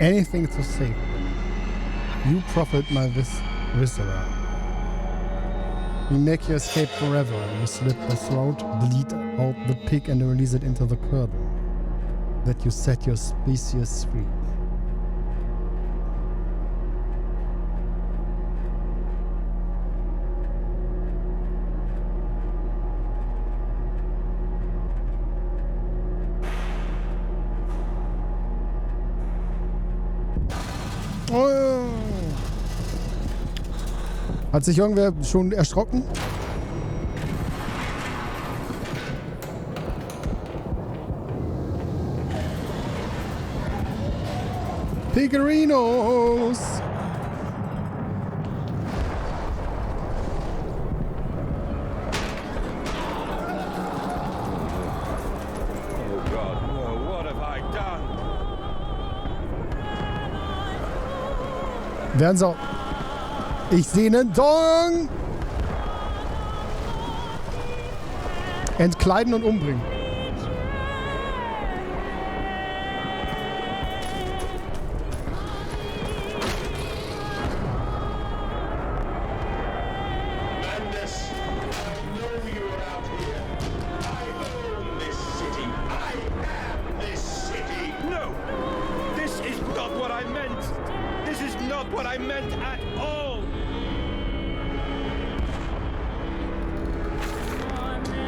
anything to save. You profit my viscera. You make your escape forever. You slit the throat, bleed out the pig and release it into the curdle. That you set your species free. Oh. Hat sich irgendwer schon erschrocken? Pigerinos! Oh God, no, what have I done? Werden sie auch. Ich sehe einen Dong! Entkleiden und umbringen.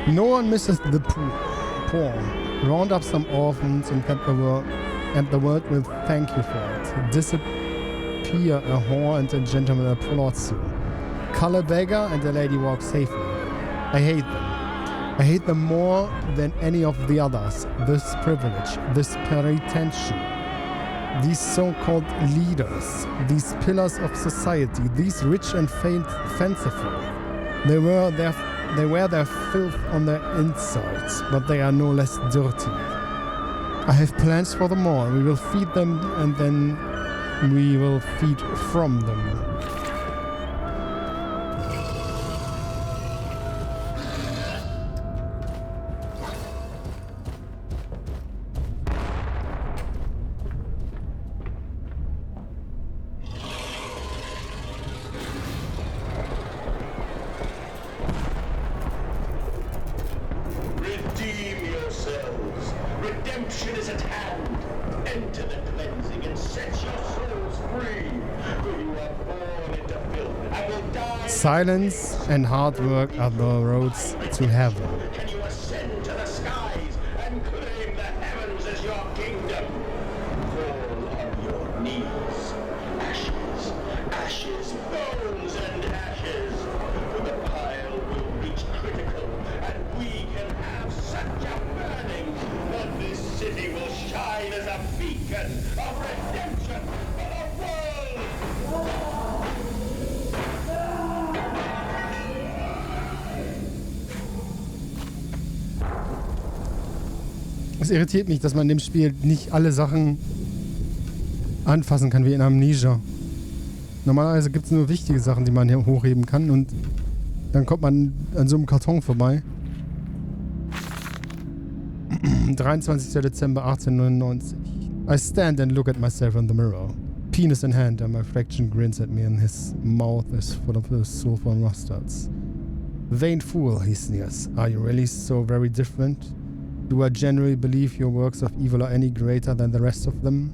No one misses the poor. Round up some orphans and the world will thank you for it. Disappear a whore and a gentleman applauds you. Cull a beggar and a lady walks safely. I hate them. I hate them more than any of the others. This privilege, this pretension, these so-called leaders, these pillars of society, these rich and fanciful. They wear their filth on their insides, but they are no less dirty. I have plans for them all. We will feed them and then we will feed from them. Silence and hard work are the roads to heaven. Can you ascend to the skies and claim the heavens as your kingdom? Fall on your knees. Ashes, ashes, bones and ashes. For the pile will reach critical, and we can have such a burning that this city will shine as a beacon of redemption for the world. Es irritiert mich, dass man in dem Spiel nicht alle Sachen anfassen kann, wie in Amnesia. Normalerweise gibt es nur wichtige Sachen, die man hier hochheben kann und dann kommt man an so einem Karton vorbei. 23. Dezember 1899. I stand and look at myself in the mirror. Penis in hand and my fraction grins at me and his mouth is full of the sulfur and mustards. Vain fool, he sneers. Are you really so very different? Do I genuinely believe your works of evil are any greater than the rest of them?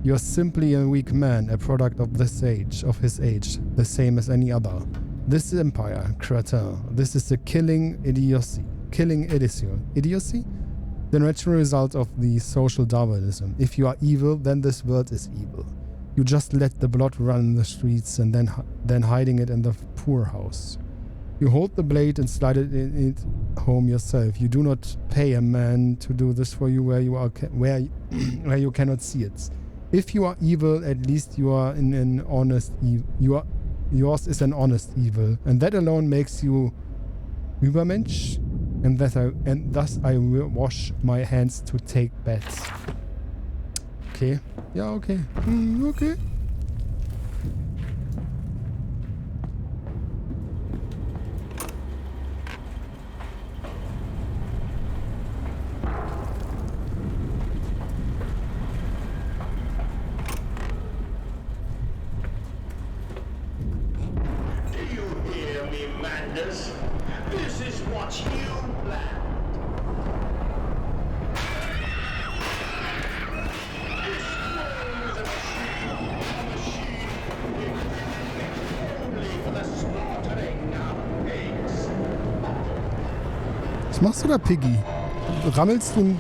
You are simply a weak man, a product of this age, of his age, the same as any other. This empire, Krater, this is the killing idiocy. Killing idiocy? The natural result of the social Darwinism. If you are evil, then this world is evil. You just let the blood run in the streets and then hiding it in the poorhouse. You hold the blade and slide it home yourself. You do not pay a man to do this for you where you cannot see it. If you are evil, at least you are in an honest evil. Yours is an honest evil, and that alone makes you Übermensch. And thus I will wash my hands to take bets. Okay. Ja, okay. Okay. machst du da, Piggy? Rammelst du...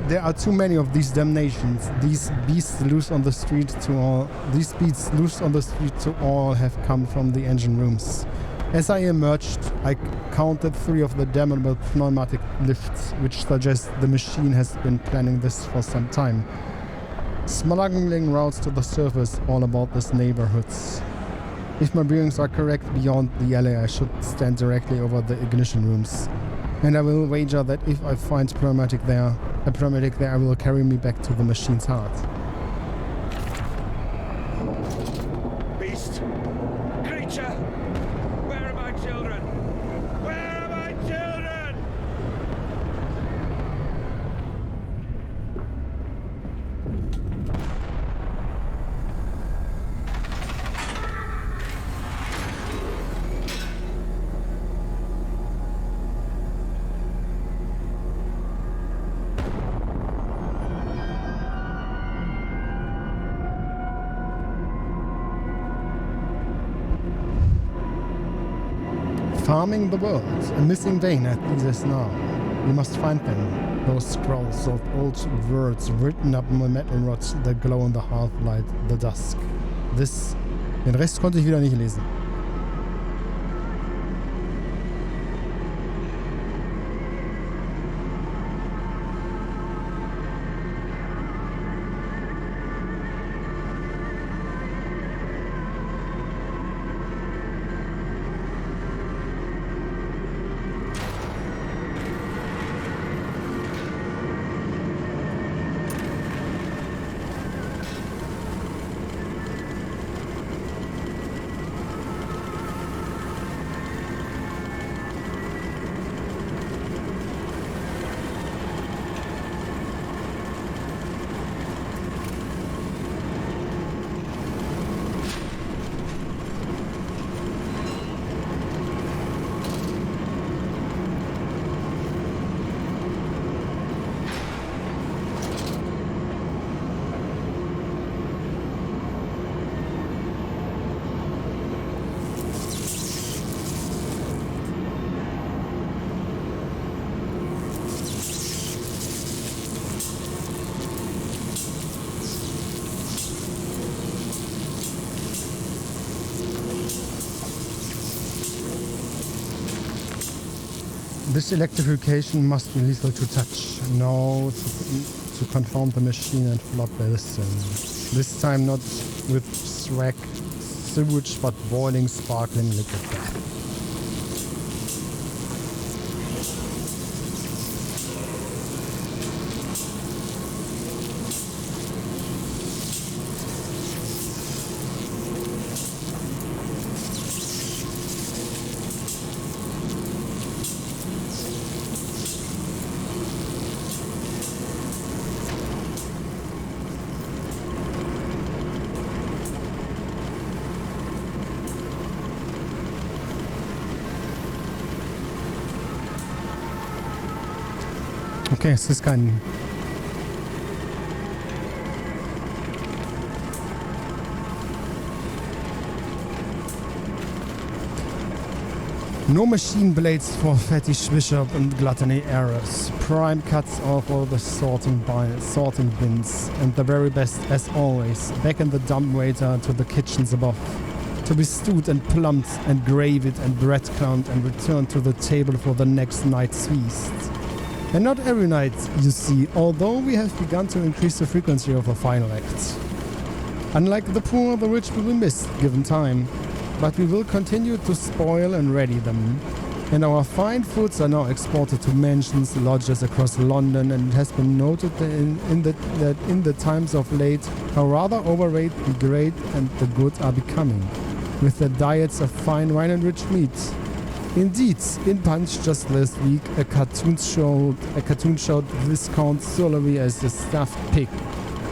There are too many of these damnations. These beasts loose on the street to all have come from the engine rooms. As I emerged, I counted 3 of the damnable pneumatic lifts, which suggests the machine has been planning this for some time. Smuggling routes to the surface all about this neighborhood. If my bearings are correct, beyond the alley I should stand directly over the ignition rooms. And I will wager that if I find a paramedic there will carry me back to the machine's heart. Beast! Creature! Where are my children? Where are my children? Farming the world, a missing vein at Isis now. We must find them. Those scrolls of old words written up on metal rods that glow in the half-light, the dusk. Den Rest konnte ich wieder nicht lesen. This electrification must be lethal to touch. No, to confound the machine and flood the distance. This time not with swag sewage, but boiling, sparkling liquid death. Okay, es ist kein... No machine blades for fetish bishop and gluttony errors. Prime cuts off all the sorting bins. And the very best, as always, back in the dumbwaiter to the kitchens above. To be stewed and plumped and graved and breadcrumbed and returned to the table for the next night's feast. And not every night, you see, although we have begun to increase the frequency of a final act. Unlike the poor, the rich will be missed, given time. But we will continue to spoil and ready them. And our fine foods are now exported to mansions, lodges across London, and it has been noted that in the times of late, how rather overrated the great and the good are becoming, with their diets of fine wine and rich meats. Indeed, in Punch just last week, a cartoon showed Viscount Sullery as a stuffed pig,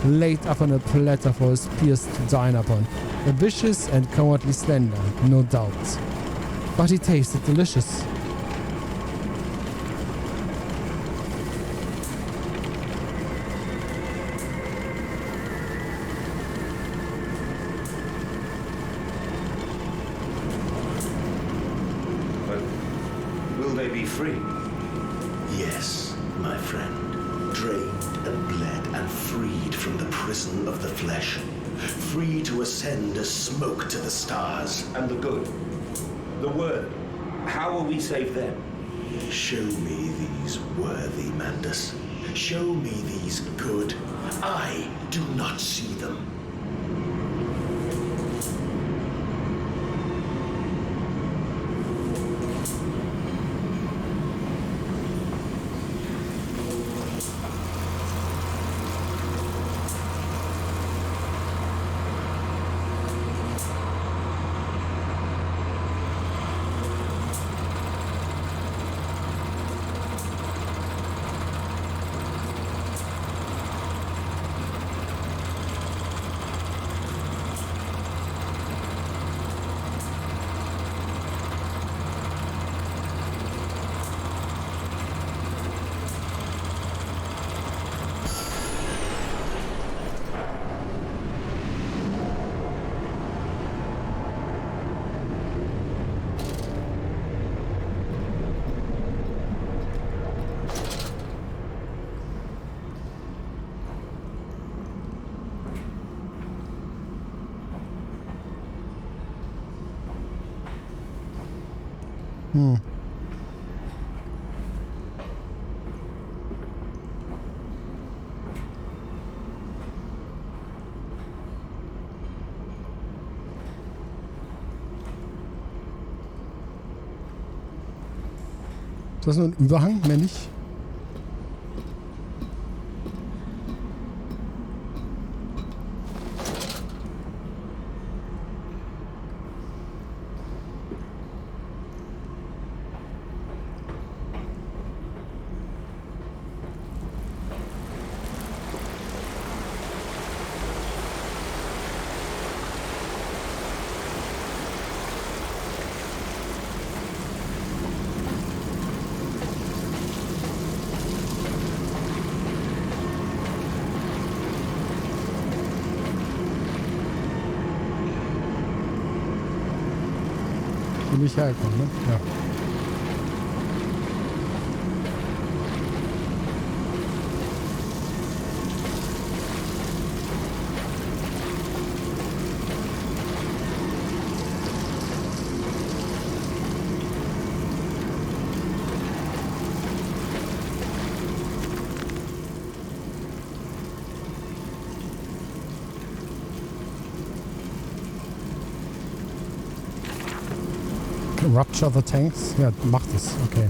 laid up on a platter for his peers to dine upon. A vicious and cowardly slender, no doubt. But he tasted delicious. Will they be free? Yes, my friend. Drained and bled and freed from the prison of the flesh. Free to ascend as smoke to the stars. And the good? The worthy? How will we save them? Show me these worthy, Mandus. Show me these good. I do not see them. Ist das nur ein Überhang? Mehr nicht? Wo bin ich hergekommen, ne? Ja. Rupture the tanks? Ja, macht es. Okay.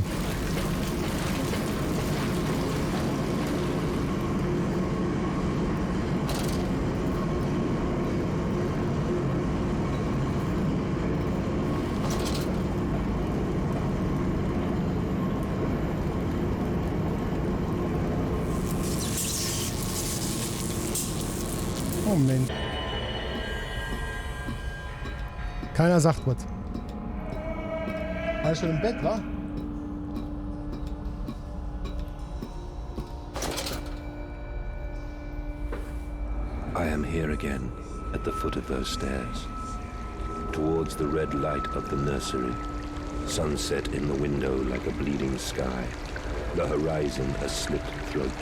Moment. Keiner sagt was. War er schon im Bett, wa? I am here again, at the foot of those stairs, towards the red light of the nursery, sunset in the window like a bleeding sky, the horizon a slit throat,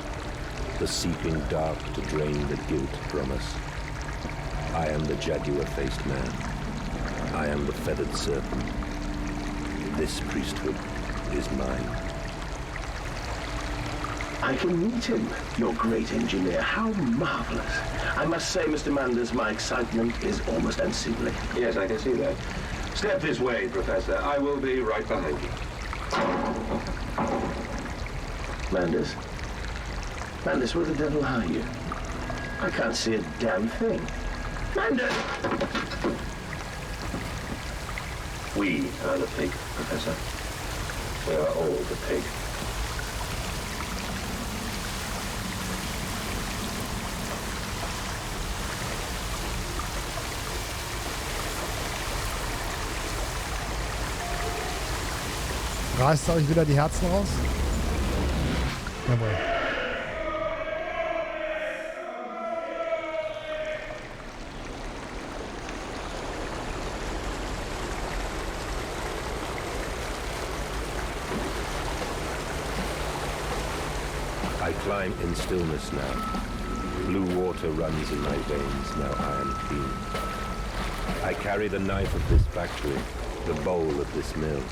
the seeping dark to drain the guilt from us. I am the jaguar-faced man. I am the feathered serpent. This priesthood is mine. I can meet him, your great engineer. How marvelous. I must say, Mr. Manders, my excitement is almost unseemly. Yes, I can see that. Step this way, Professor. I will be right behind you. Mandus? Mandus, where the devil are you? I can't see a damn thing. Mandus! We are the pig, Professor. We are all the pig. Reißt euch wieder die Herzen raus? Jawohl. I climb in stillness now. Blue water runs in my veins, now I am clean. I carry the knife of this factory, the bowl of this mill.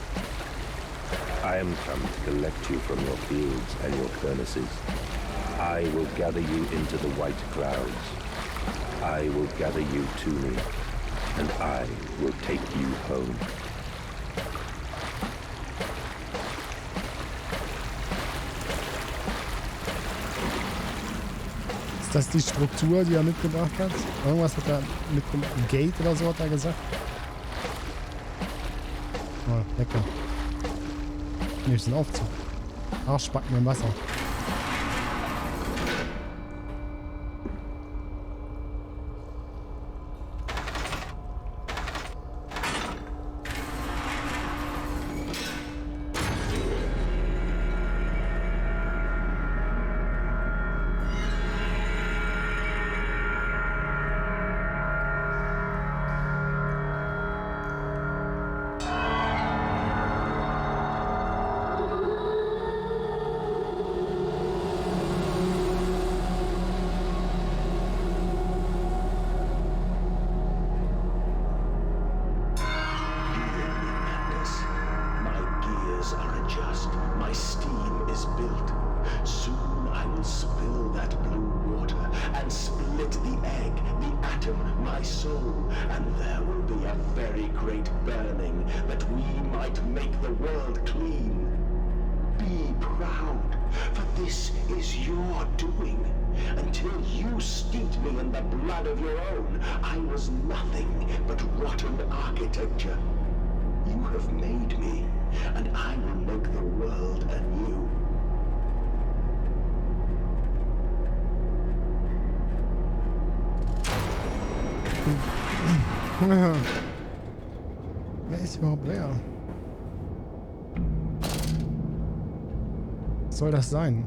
I am come to collect you from your fields and your furnaces. I will gather you into the white clouds. I will gather you to me, and I will take you home. Ist das die Struktur, die er mitgebracht hat? Irgendwas hat er mitgebracht. Gate oder so hat er gesagt. Oh, lecker. Nee, das ist ein Aufzug. Arschbacken im Wasser. Wer ist überhaupt wer? Was soll das sein?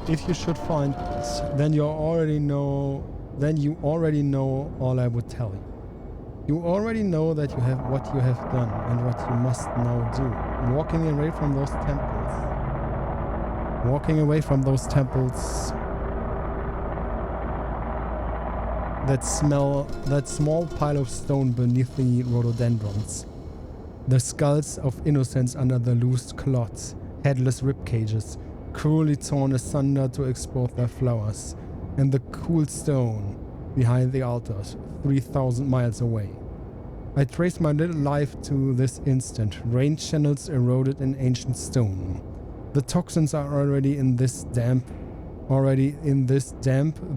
If you should find this, then you already know all I would tell you. You already know that you have what you have done and what you must now do. Walking away from those temples. Walking away from those temples that small pile of stone beneath the rhododendrons. The skulls of innocents under the loose cloths, headless rib cages, cruelly torn asunder to expose their flowers, and the cool stone behind the altars, 3,000 miles away. I trace my little life to this instant, rain channels eroded in ancient stone. The toxins are already in this damp,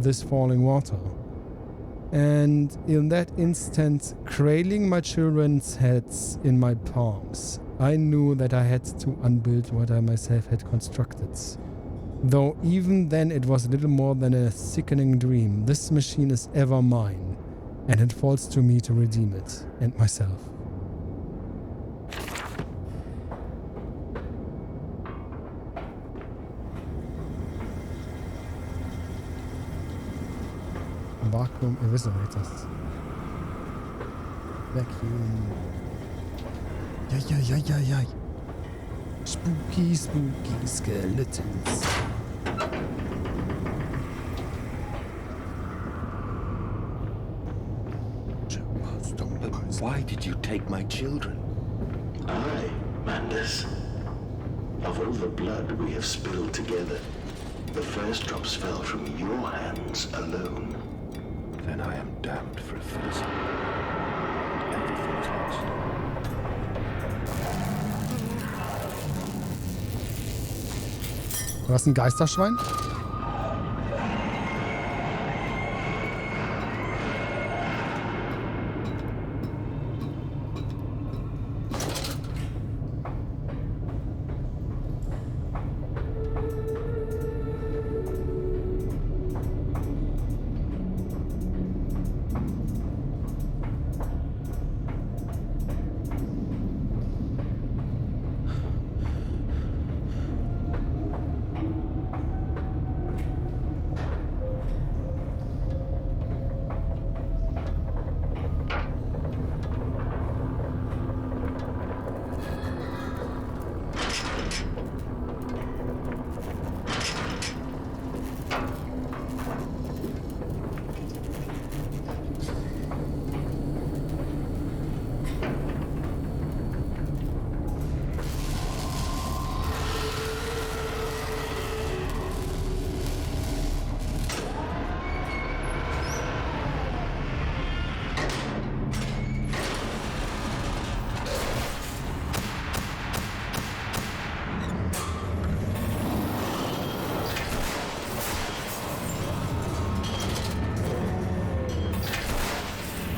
this falling water. And in that instant, cradling my children's heads in my palms, I knew that I had to unbuild what I myself had constructed. Though even then it was little more than a sickening dream, this machine is ever mine, and it falls to me to redeem it, and myself. Vacuum eviscerators. Vacuum. Yay. Spooky skeletons. Why did you take my children? I, Mandus. Of all the blood we have spilled together, the first drops fell from your hands alone. Then I am damned for a first. Du hast ein Geisterschwein?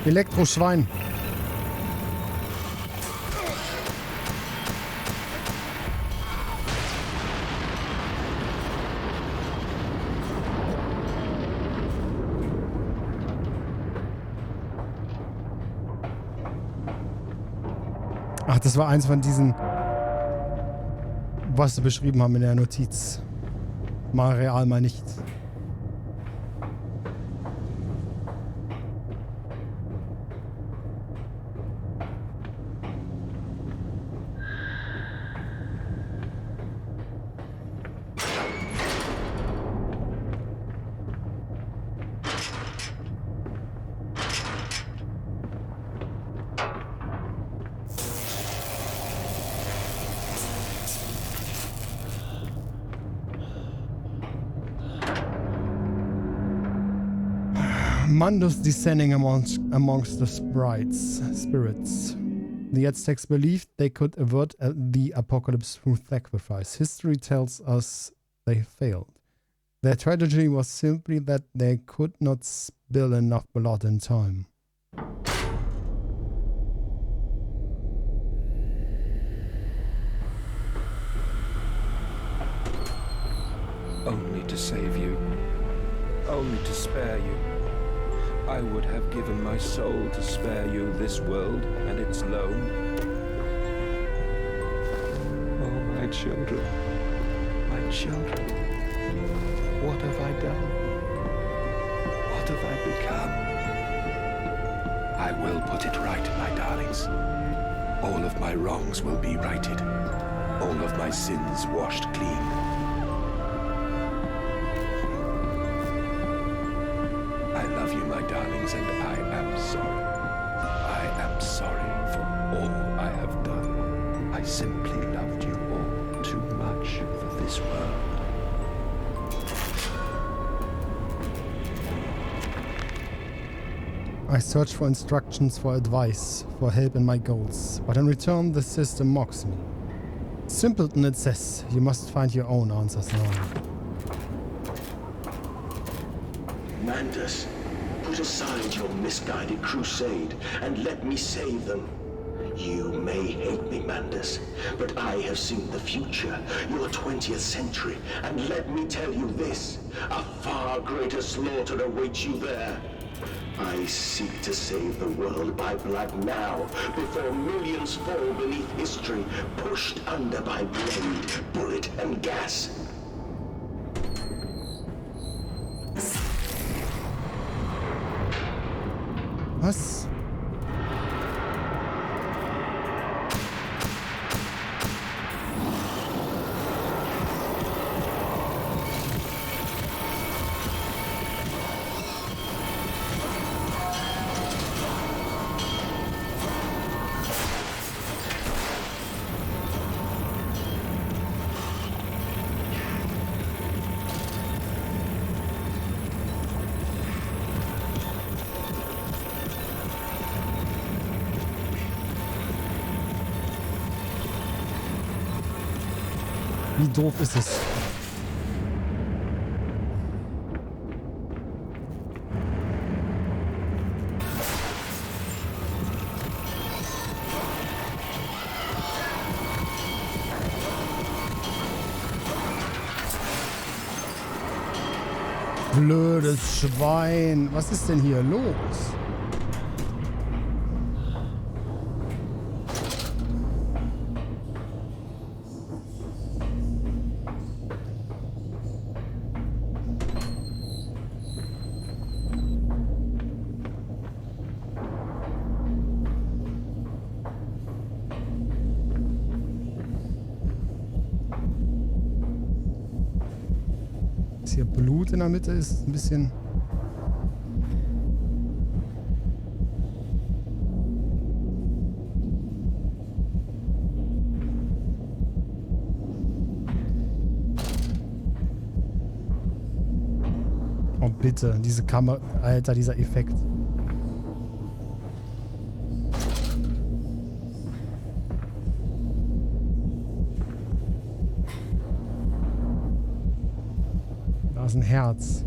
Elektroschwein. Ach, das war eins von diesen, was sie beschrieben haben in der Notiz. Mal real, mal nicht. Mundus descending amongst the spirits. The Aztecs believed they could avert the apocalypse through sacrifice. History tells us they failed. Their tragedy was simply that they could not spill enough blood in time. Only to save you. Only to spare you. I would have given my soul to spare you this world and its loan. Oh, my children. My children. What have I done? What have I become? I will put it right, my darlings. All of my wrongs will be righted. All of my sins washed clean. My darlings, and I am sorry. I am sorry for all I have done. I simply loved you all too much for this world. I search for instructions, for advice, for help in my goals, but in return the system mocks me. Simpleton, it says, you must find your own answers now. Mandus, put aside your misguided crusade and let me save them. You may hate me, Mandus, but I have seen the future, your 20th century, and let me tell you this, a far greater slaughter awaits you there. I seek to save the world by blood now, before millions fall beneath history, pushed under by blade, bullet, and gas. Was? Wie doof ist es? Blödes Schwein. Was ist denn hier los? Hier Blut in der Mitte ist ein bisschen... Oh bitte, diese Kamera... Alter, dieser Effekt. Da ist ein Herz.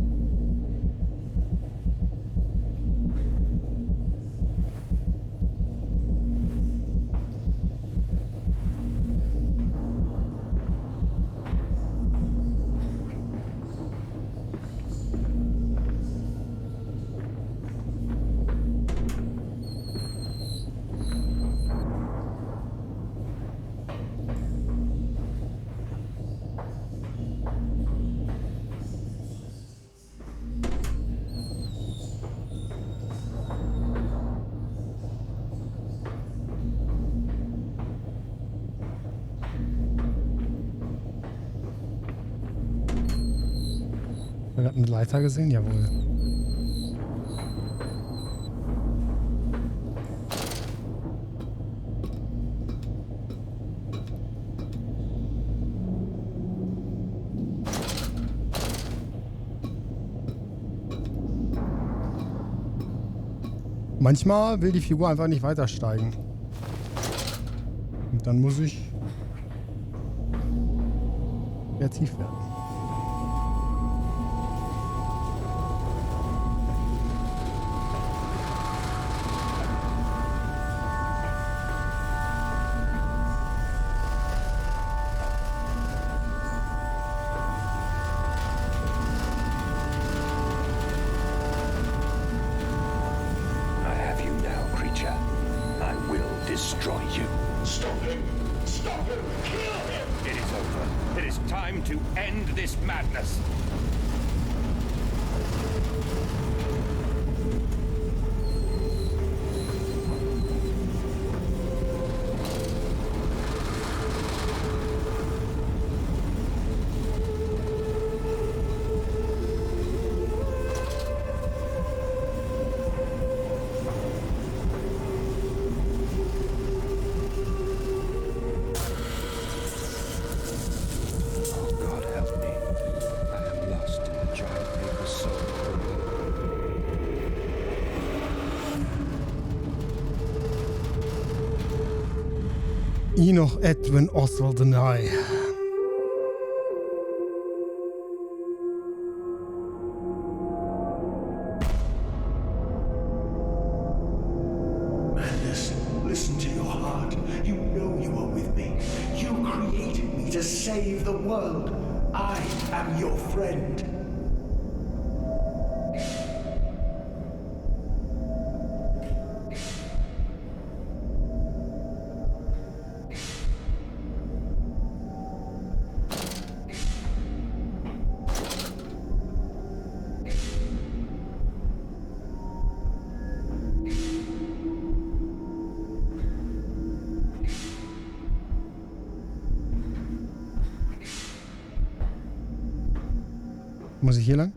Hat er eine Leiter gesehen? Jawohl. Manchmal will die Figur einfach nicht weitersteigen. Und dann muss ich kreativ werden. Destroy you. Stop him! Stop him! Kill him! It is over. It is time to end this madness. Enoch Edwin Oswald and I. Madness, listen to your heart. You know you are with me. You created me to save the world. I am your friend. Muss ich hier lang?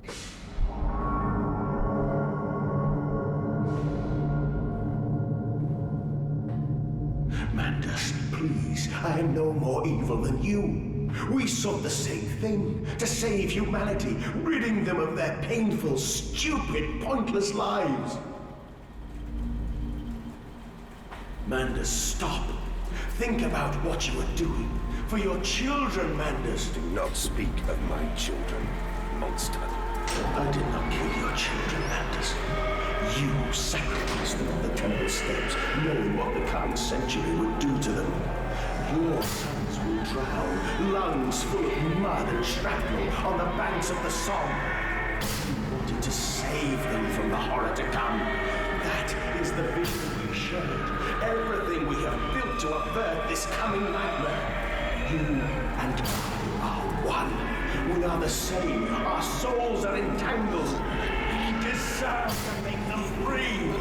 Mandus, please, I am no more evil than you. We sought the same thing, to save humanity, ridding them of their painful, stupid, pointless lives. Mandus, stop. Think about what you are doing for your children, Mandus. Do not speak of my children, monster. I did not kill your children, Mandus. You sacrificed them on the temple steps, knowing what the coming century would do to them. Your sons will drown, lungs full of mud and shrapnel on the banks of the Somme. You wanted to save them from the horror to come. That is the vision we shared. Everything we have built to avert this coming nightmare. You and I are one. We are the same. Our souls are entangled. We deserve to make them free.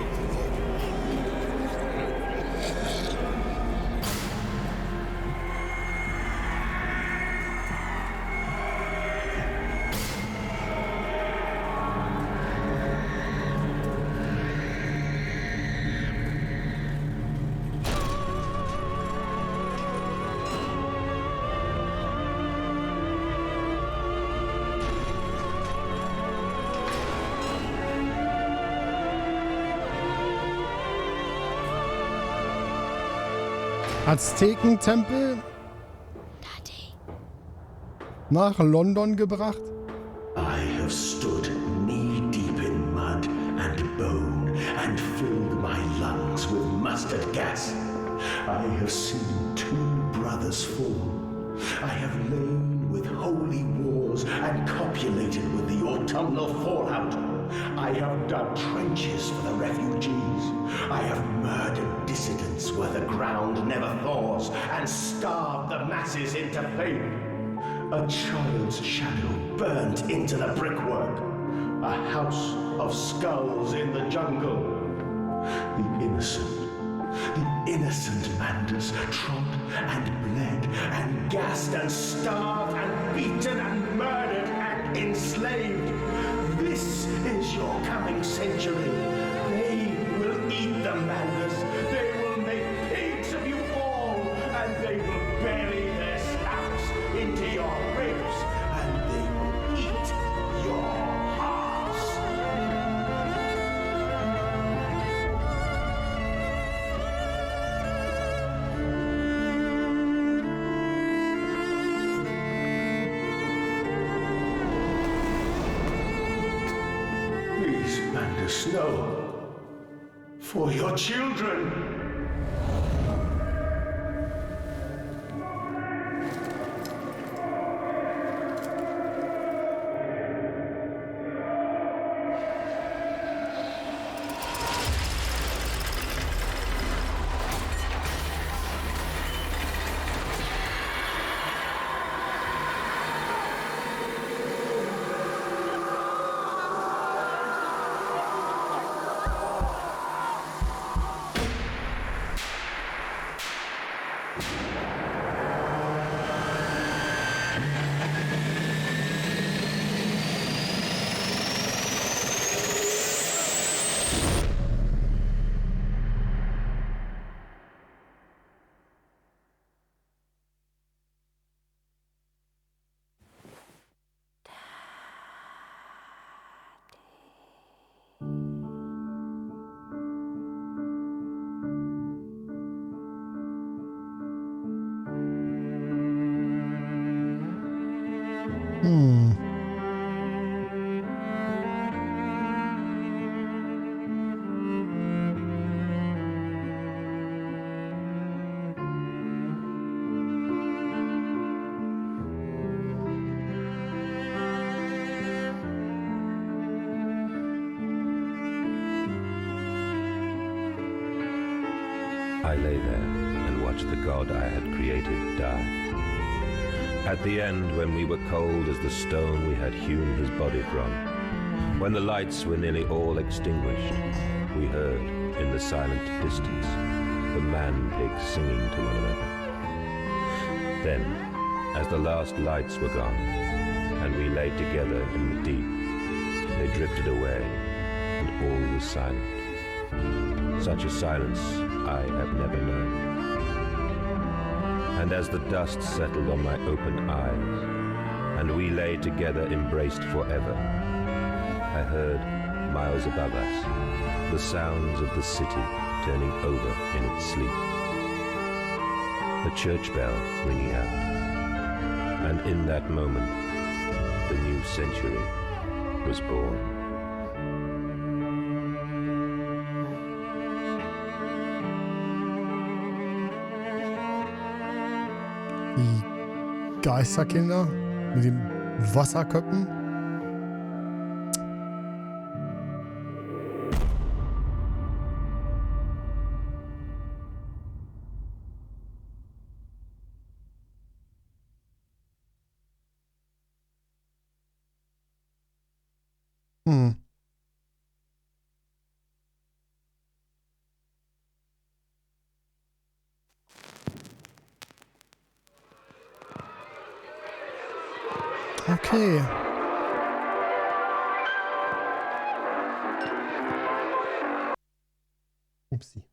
Aztekentempel nach London gebracht. I have stood knee-deep in mud and bone and filled my lungs with mustard gas. I have seen 2 brothers fall. I have lain with holy wars and copulated with the autumnal fallout. I have dug trenches for the refugees. I have murdered dissidents where the ground never thaws and starved the masses into faith. A child's shadow burnt into the brickwork. A house of skulls in the jungle. The innocent Mandus trod and bled and gassed and starved and beaten and murdered and enslaved. This is your coming century. They will eat the Mandus. They will make pigs of you all, and they will bury their snouts into your ribs, and they will eat your hearts. Please, Mandus, no. For your children. I lay there and watched the god I had created die. At the end, when we were cold as the stone we had hewn his body from, when the lights were nearly all extinguished, we heard, in the silent distance, the man-pigs singing to one another. Then, as the last lights were gone, and we lay together in the deep, they drifted away, and all was silent. Such a silence I have never known. And as the dust settled on my open eyes, and we lay together embraced forever, I heard, miles above us, the sounds of the city turning over in its sleep. a church bell ringing out. And in that moment, the new century was born. Die Geisterkinder mit den Wasserköpfen. Okay. Upsi.